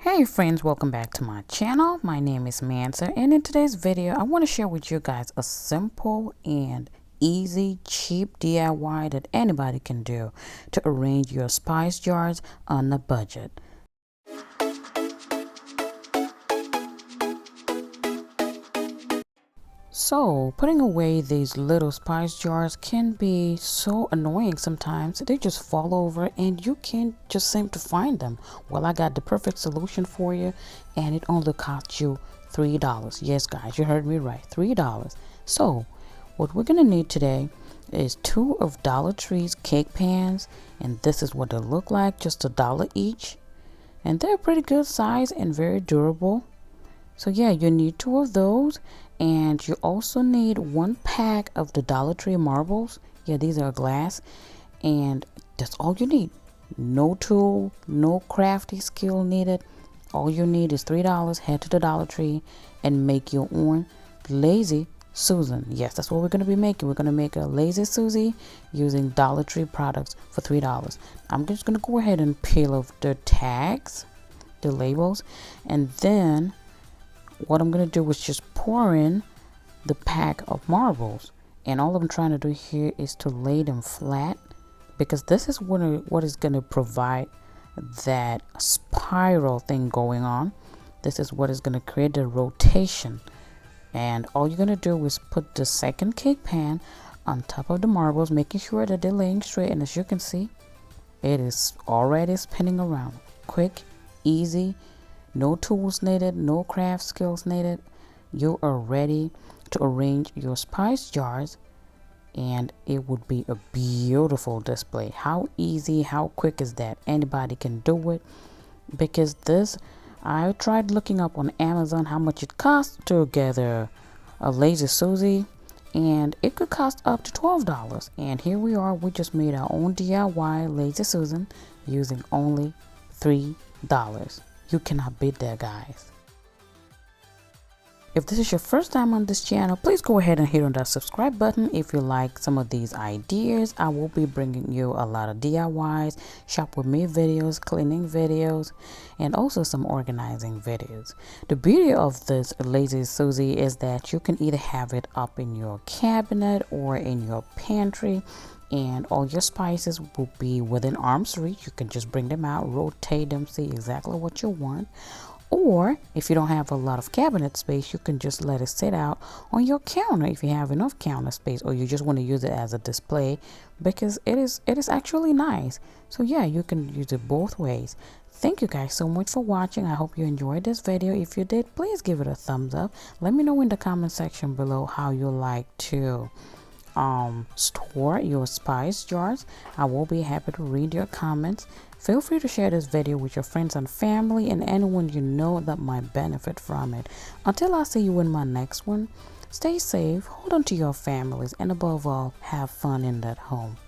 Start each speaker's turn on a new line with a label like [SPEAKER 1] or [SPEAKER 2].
[SPEAKER 1] Hey friends, welcome back to my channel. My name is Mansa, and in today's video I want to share with you guys a simple and easy cheap DIY that anybody can do to arrange your spice jars on a budget. So, putting away these little spice jars can be so annoying sometimes. They just fall over and you can't just seem to find them. Well, I got the perfect solution for you, and it only costs you $3. Yes, guys, you heard me right, $3. So, what we're gonna need today is two of Dollar Tree's cake pans, and this is what they look like, just $1 each. And they're pretty good size and very durable. So yeah, you need two of those, and you also need one pack of the Dollar Tree marbles. Yeah, these are glass, and that's all you need. No tool, no crafty skill needed. All you need is $3. Head to the Dollar Tree and make your own Lazy Susan. Yes, that's what we're going to be making. We're going to make a Lazy Susie using Dollar Tree products for $3. I'm just going to go ahead and peel off the tags, the labels, and then what I'm going to do is just pour in the pack of marbles. And all I'm trying to do here is to lay them flat, because this is what is going to provide that spiral thing going on. This is what is going to create the rotation. And all you're going to do is put the second cake pan on top of the marbles, making sure that they're laying straight. And as you can see, it is already spinning around. Quick, easy. No tools needed, no craft skills needed. You are ready to arrange your spice jars, and it would be a beautiful display. How easy, how quick is that? Anybody can do it, because this, I tried looking up on Amazon how much it costs to gather a Lazy Susie, and it could cost up to $12. And here we are, we just made our own DIY Lazy Susan using only $3. You cannot beat that, guys. If this is your first time on this channel, please go ahead and hit on that subscribe button. If you like some of these ideas, I will be bringing you a lot of DIYs, shop with me videos, cleaning videos, and also some organizing videos. The beauty of this Lazy Susie is that you can either have it up in your cabinet or in your pantry, and all your spices will be within arm's reach. You can just bring them out, rotate them, see exactly what you want. Or if you don't have a lot of cabinet space, you can just let it sit out on your counter if you have enough counter space, or you just want to use it as a display, because it is actually nice. So yeah, you can use it both ways. Thank you guys so much for watching. I hope you enjoyed this video. If you did, please give it a thumbs up. Let me know in the comment section below how you like to store your spice jars. I will be happy to read your comments. Feel free to share this video with your friends and family and anyone you know that might benefit from it. Until I see you in my next one, stay safe, hold on to your families, and above all, have fun in that home.